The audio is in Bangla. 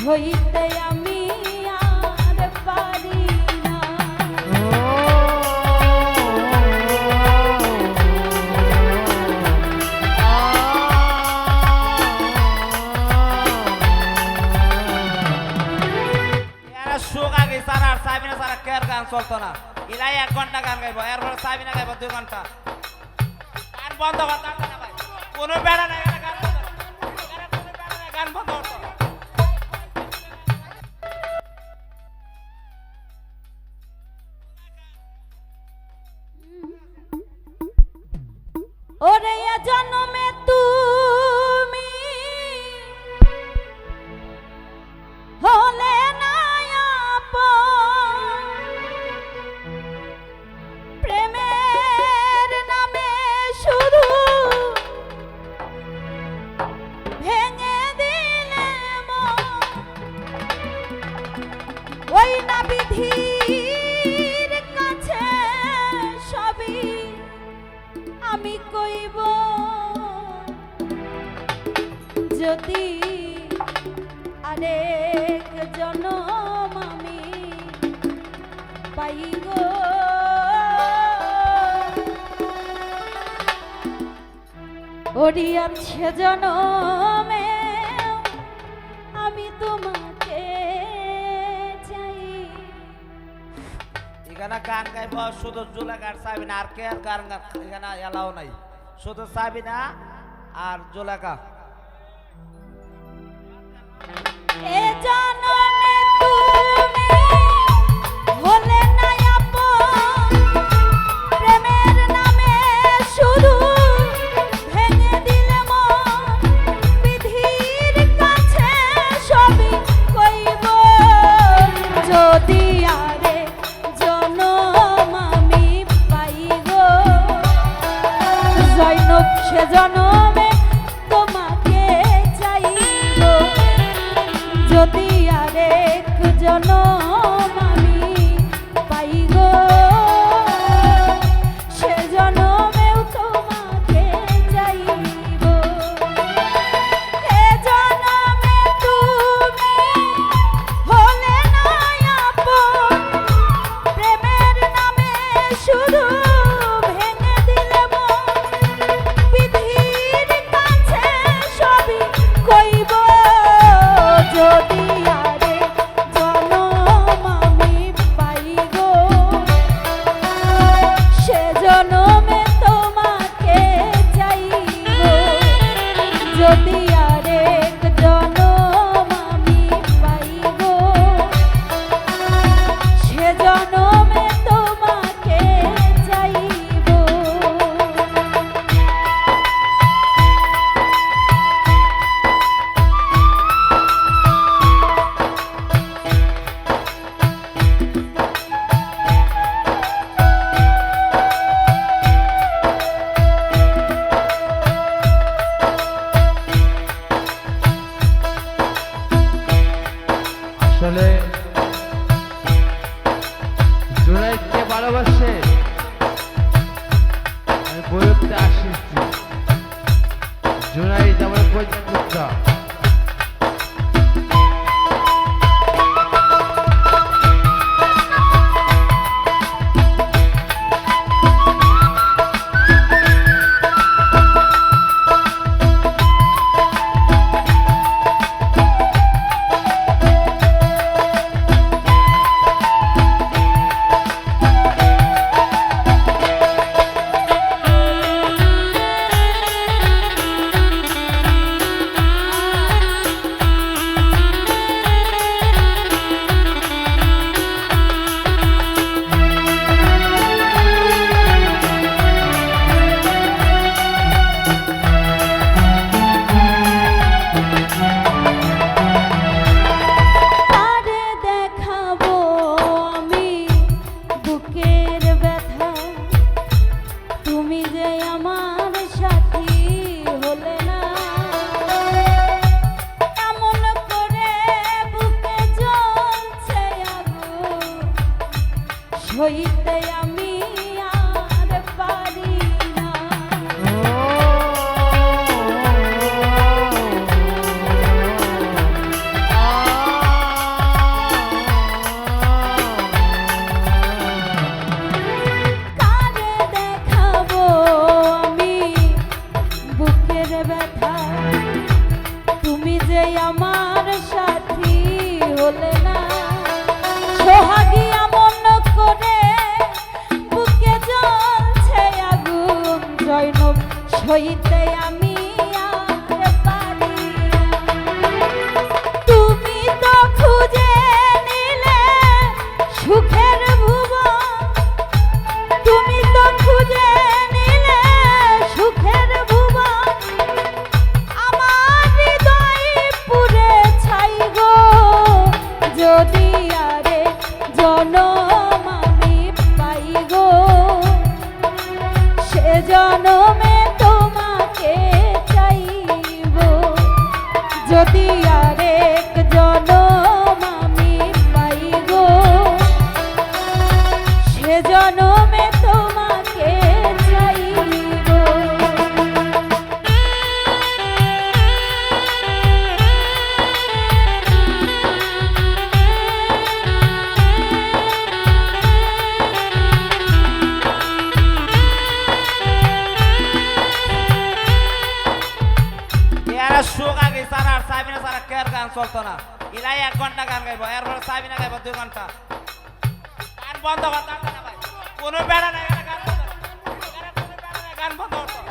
হইতে আমি আর পারি না। সুখ আগে সারা আর সাবিনা সারা কেয়ার গান চলতো না। ইলাই 1 ঘন্টা গান গাইবো, এরপরে সাবিনা গাইবো 2 ঘন্টা। গান বন্ধ করতে হবে না ভাই, কোনো বেড়া নাই, গান বন্ধ গান বন্ধ করতে হবে। ওরে জন্মে তুমি হলে না আপন, প্রেমের নামে শুধু ভেঙে দিলে মন। ওই না বিধির কাছে সবই আমি কইব, যদি আরেক জনম আমি পাই গো। ওরি আছে জনমে আমি তোমাকে চাই। এখানে গান গাইবো শুধু জুলেখা আর সাবিনা, আর কে আর গান গান এখানে এলাও নাই, শুধু সাবিনা আর জুলেখা। এ জনমে তুমি হলে না আপন, প্রেমের নামে শুধু ভেঙে দিলে মন। বিধির কাছে সবই কইব, যদি আরে জনম আমি পাই গো। জৈনব সে জনমে তোমাকে চাইব, যদি আরেক জনম আমি পাই গো। সে জনমেও তোমাকে চাইব। এ জনমে তুমি হলে না আপন, প্রেমের নামে শুধু ভেঙে দিলে মন। বিধির কাছে সবই কইব, যদি আরে জনম আমি পাই গো। সে জনমে তোমাকে চাইব, যদি আরেক জনম আমি পাই গো। সে জনমে তোমাকে চাইব। আসলে জুনাইদকে ভালোবাসে আমি বইতে আসছি। জুনাইদ আমার পরিচিত। ব্যথা তুমি যে আমার সাথী হলে না সোহাগী এমন করে বুকে জ্বলছে আগুন জয়নব সইতে আমি আর পারি না। তুমি তো খুঁজে নিলে সুখের ভুবন তুমি তো খুঁজে নিলে সুখের ভুবন আমার হৃদয় পুরে ছাই গো যদি আরে জনম আমি পাই গো সে জনমে তোমাকে চাইব যদি আরেক জনম আমি পাই গো সে জনমে তোমাকে চাইব। এরা শোক আগে সারা আর সাবিনা সারা কেয়ার গান চলতো না ইলাই 1 ঘন্টা গান গাইবো এরপরে সাবিনা গাইবো 2 ঘন্টা গান বন্ধ করতে হবে না ভাই কোনো বেড়া নাই এখানে গান বন্ধ করতে হবে। গান বন্ধ করতে হবে।